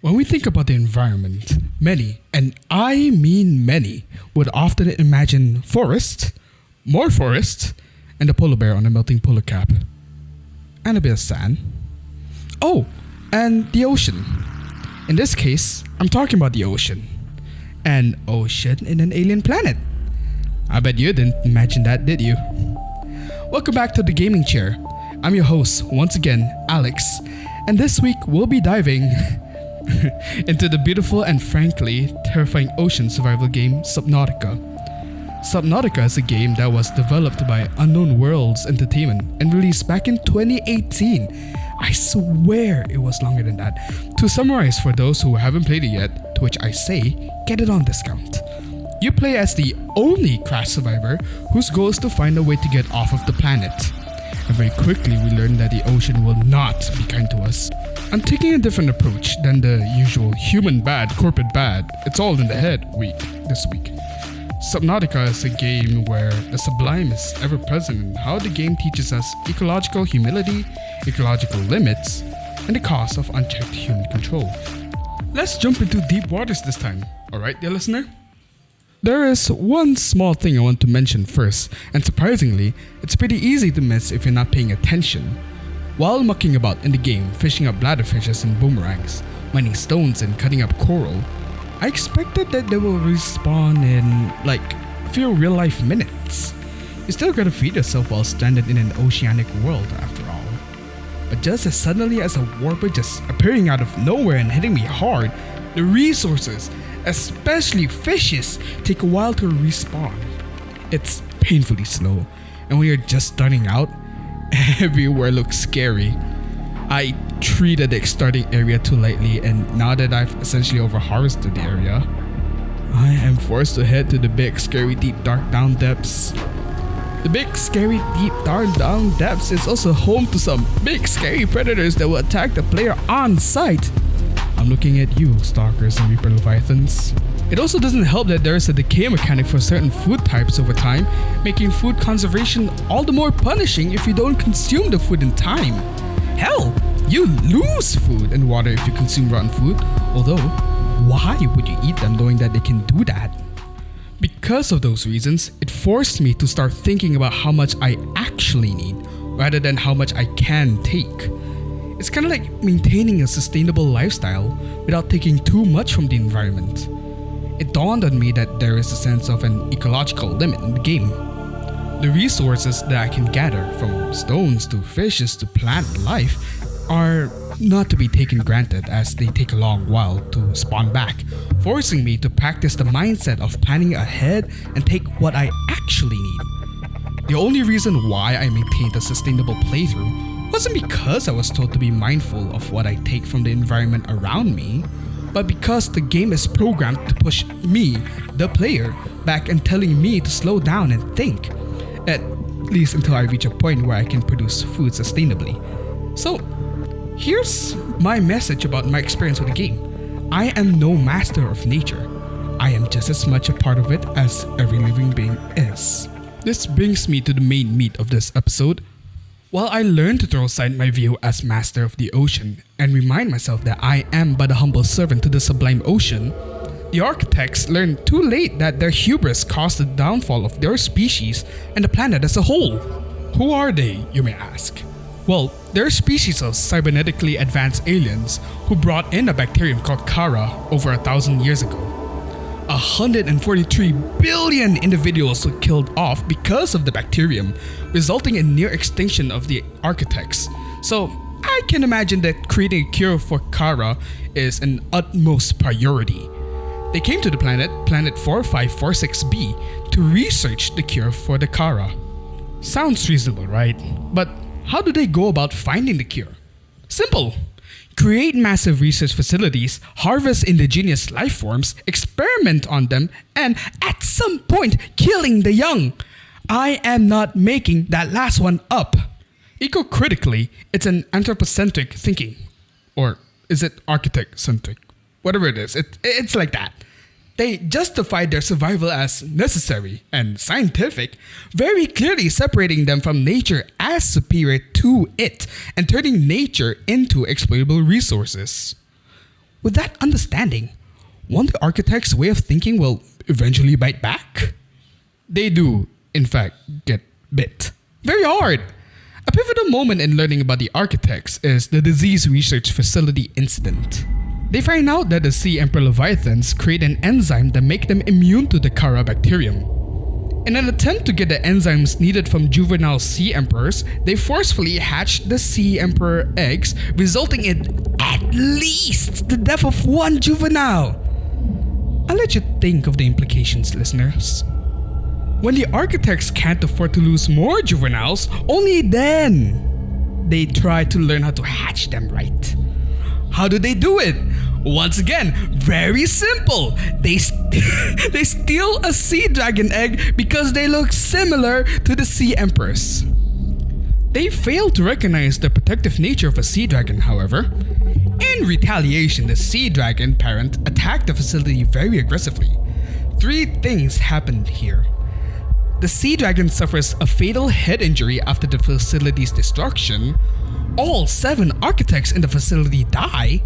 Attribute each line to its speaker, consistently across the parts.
Speaker 1: When we think about the environment, many, and I mean many, would often imagine forest, more forest, and a polar bear on a melting polar cap. And a bit of sand. Oh, and the ocean. In this case, I'm talking about the ocean. An ocean in an alien planet. I bet you didn't imagine that, did you? Welcome back to the Gaming Chair. I'm your host, once again, Alex. And this week, we'll be diving into the beautiful and frankly terrifying ocean survival game Subnautica. Subnautica is a game that was developed by Unknown Worlds Entertainment and released back in 2018. I swear it was longer than that. To summarize for those who haven't played it yet, to which I say, get it on discount. You play as the only crash survivor whose goal is to find a way to get off of the planet. And very quickly we learn that the ocean will not be kind to us. I'm taking a different approach than the usual human bad, corporate bad, it's all in the head week this week. Subnautica is a game where the sublime is ever present in how the game teaches us ecological humility, ecological limits, and the cost of unchecked human control. Let's jump into deep waters this time, alright dear listener? There is one small thing I want to mention first, and surprisingly, it's pretty easy to miss if you're not paying attention. While mucking about in the game, fishing up bladderfishes and boomerangs, mining stones and cutting up coral, I expected that they will respawn in like a few real life minutes. You still gotta feed yourself while stranded in an oceanic world after all. But just as suddenly as a warper just appearing out of nowhere and hitting me hard, the resources, especially fishes, take a while to respawn. It's painfully slow, and when you're just starting out, everywhere looks scary. I treated the starting area too lightly, and now that I've essentially overharvested the area, I am forced to head to the big scary deep dark down depths. The big scary deep dark down depths is also home to some big scary predators that will attack the player on sight. I'm looking at you, stalkers and reaper leviathans. It also doesn't help that there is a decay mechanic for certain food types over time, making food conservation all the more punishing if you don't consume the food in time. Hell, you lose food and water if you consume rotten food, although why would you eat them knowing that they can do that? Because of those reasons, it forced me to start thinking about how much I actually need, rather than how much I can take. It's kind of like maintaining a sustainable lifestyle without taking too much from the environment. It dawned on me that there is a sense of an ecological limit in the game. The resources that I can gather, from stones to fishes to plant life, are not to be taken granted as they take a long while to spawn back, forcing me to practice the mindset of planning ahead and take what I actually need. The only reason why I maintained a sustainable playthrough wasn't because I was told to be mindful of what I take from the environment around me, but because the game is programmed to push me, the player, back and telling me to slow down and think, at least until I reach a point where I can produce food sustainably. So, here's my message about my experience with the game. I am no master of nature. I am just as much a part of it as every living being is. This brings me to the main meat of this episode. While I learned to throw aside my view as master of the ocean and remind myself that I am but a humble servant to the sublime ocean, the architects learned too late that their hubris caused the downfall of their species and the planet as a whole. Who are they, you may ask? Well, they're a species of cybernetically advanced aliens who brought in a bacterium called Kara over 1,000 years ago. 143 billion individuals were killed off because of the bacterium, resulting in near extinction of the architects. So I can imagine that creating a cure for Kara is an utmost priority. They came to the planet 4546b, to research the cure for the Kara. Sounds reasonable, right? But how do they go about finding the cure? Simple. Create massive research facilities, harvest indigenous life forms, experiment on them, and at some point, killing the young. I am not making that last one up. Ecocritically, it's an anthropocentric thinking. Or is it architect-centric? Whatever it is, it's like that. They justified their survival as necessary and scientific, very clearly separating them from nature as superior to it and turning nature into exploitable resources. With that understanding, won't the architect's way of thinking will eventually bite back? They do, in fact, get bit. Very hard. A pivotal moment in learning about the architects is the Disease Research Facility incident. They find out that the sea emperor leviathans create an enzyme that make them immune to the Chara bacterium. In an attempt to get the enzymes needed from juvenile sea emperors, they forcefully hatched the sea emperor eggs, resulting in at least the death of one juvenile. I'll let you think of the implications, listeners. When the architects can't afford to lose more juveniles, only then they try to learn how to hatch them right. How do they do it? Once again, very simple. They steal a sea dragon egg because they look similar to the sea emperors. They fail to recognize the protective nature of a sea dragon, however. In retaliation, the sea dragon parent attacked the facility very aggressively. 3 things happened here. The sea dragon suffers a fatal head injury after the facility's destruction. All 7 architects in the facility die.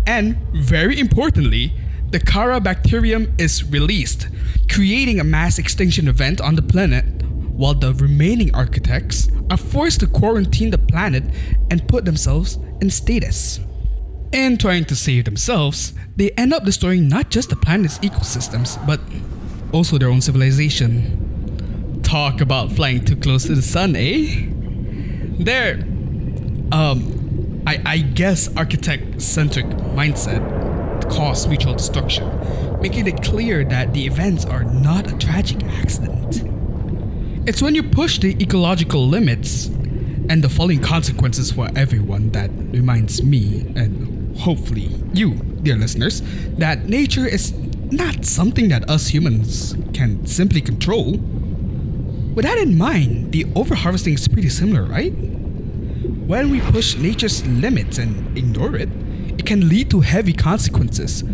Speaker 1: And very importantly, the Chara bacterium is released, creating a mass extinction event on the planet, while the remaining architects are forced to quarantine the planet and put themselves in status. In trying to save themselves, they end up destroying not just the planet's ecosystems, but also their own civilization. Talk about flying too close to the sun, eh? I guess architect-centric mindset caused mutual destruction, making it clear that the events are not a tragic accident. It's when you push the ecological limits and the falling consequences for everyone that reminds me, and hopefully you, dear listeners, that nature is not something that us humans can simply control. With that in mind, the overharvesting is pretty similar, right? When we push nature's limits and ignore it, it can lead to heavy consequences,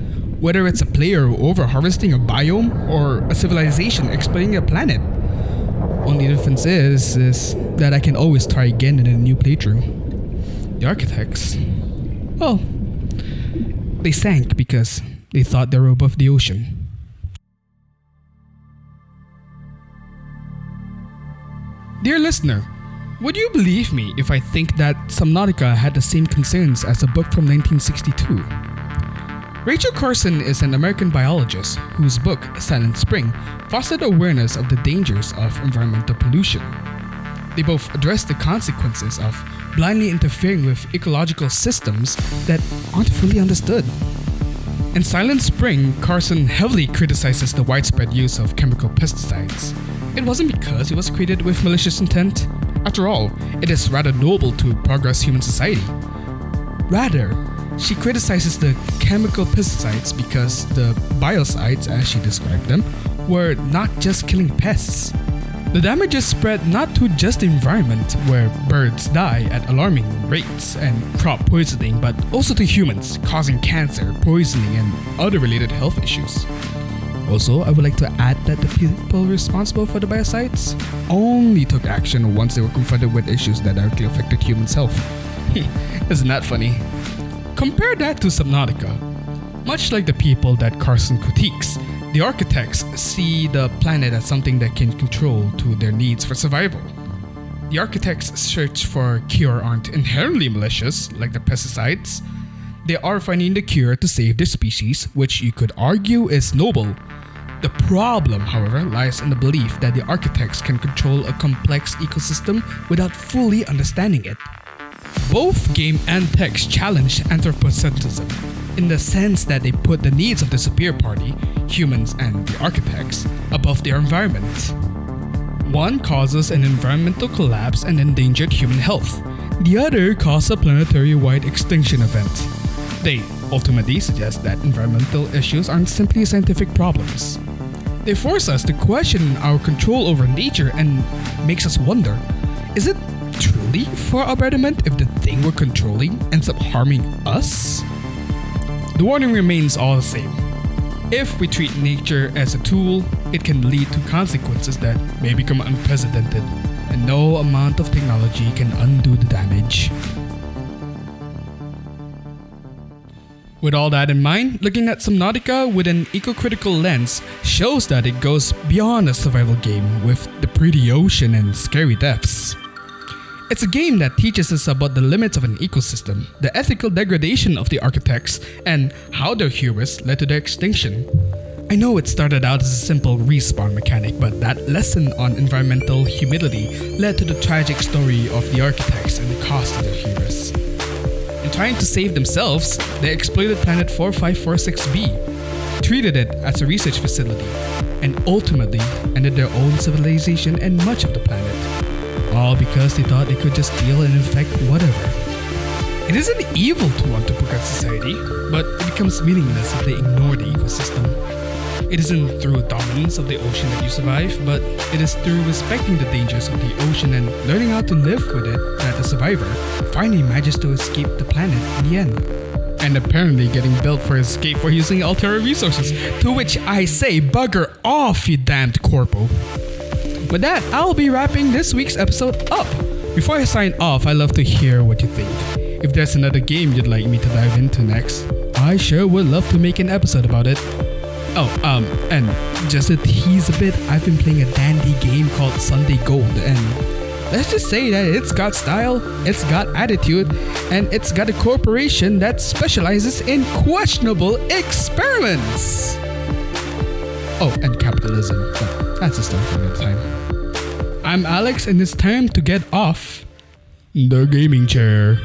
Speaker 1: whether it's a player overharvesting a biome or a civilization exploiting a planet. Only difference is that I can always try again in a new playthrough. The architects, well, they sank because they thought they were above the ocean. Dear listener, would you believe me if I think that Subnautica had the same concerns as a book from 1962? Rachel Carson is an American biologist whose book, Silent Spring, fostered awareness of the dangers of environmental pollution. They both address the consequences of blindly interfering with ecological systems that aren't fully understood. In Silent Spring, Carson heavily criticizes the widespread use of chemical pesticides. It wasn't because it was created with malicious intent. After all, it is rather noble to progress human society. Rather, she criticizes the chemical pesticides because the biocides, as she described them, were not just killing pests. The damage is spread not to just the environment, where birds die at alarming rates, and crop poisoning, but also to humans, causing cancer, poisoning, and other related health issues. Also, I would like to add that the people responsible for the biocides only took action once they were confronted with issues that directly affected humans' health. Isn't that funny? Compare that to Subnautica. Much like the people that Carson critiques, the architects see the planet as something that can control to their needs for survival. The architects' search for a cure aren't inherently malicious, like the pesticides. They are finding the cure to save their species, which you could argue is noble. The problem, however, lies in the belief that the architects can control a complex ecosystem without fully understanding it. Both game and text challenge anthropocentrism, in the sense that they put the needs of the superior party, humans and the architects, above their environment. One causes an environmental collapse and endangered human health. The other causes a planetary-wide extinction event. They ultimately suggest that environmental issues aren't simply scientific problems. They force us to question our control over nature and makes us wonder, is it truly for our betterment if the thing we're controlling ends up harming us? The warning remains all the same. If we treat nature as a tool, it can lead to consequences that may become unprecedented, and no amount of technology can undo the damage. With all that in mind, looking at Subnautica with an ecocritical lens shows that it goes beyond a survival game with the pretty ocean and scary depths. It's a game that teaches us about the limits of an ecosystem, the ethical degradation of the architects, and how their hubris led to their extinction. I know it started out as a simple respawn mechanic, but that lesson on environmental humility led to the tragic story of the architects and the cost of their hubris. In trying to save themselves, they exploited planet 4546b, treated it as a research facility, and ultimately ended their own civilization and much of the planet. All because they thought they could just steal and infect whatever. It isn't evil to want to progress society, but it becomes meaningless if they ignore the ecosystem. It isn't through dominance of the ocean that you survive, but it is through respecting the dangers of the ocean and learning how to live with it that the survivor finally manages to escape the planet in the end. And apparently getting built for escape for using Altera resources, to which I say bugger off, you damned corpo. With that, I'll be wrapping this week's episode up. Before I sign off, I'd love to hear what you think. If there's another game you'd like me to dive into next, I sure would love to make an episode about it. And just to tease a bit, I've been playing a dandy game called Sunday Gold, and let's just say that it's got style, it's got attitude, and it's got a corporation that specializes in questionable experiments. Oh, and capitalism, but that's a story for another time. I'm Alex, and it's time to get off the gaming chair.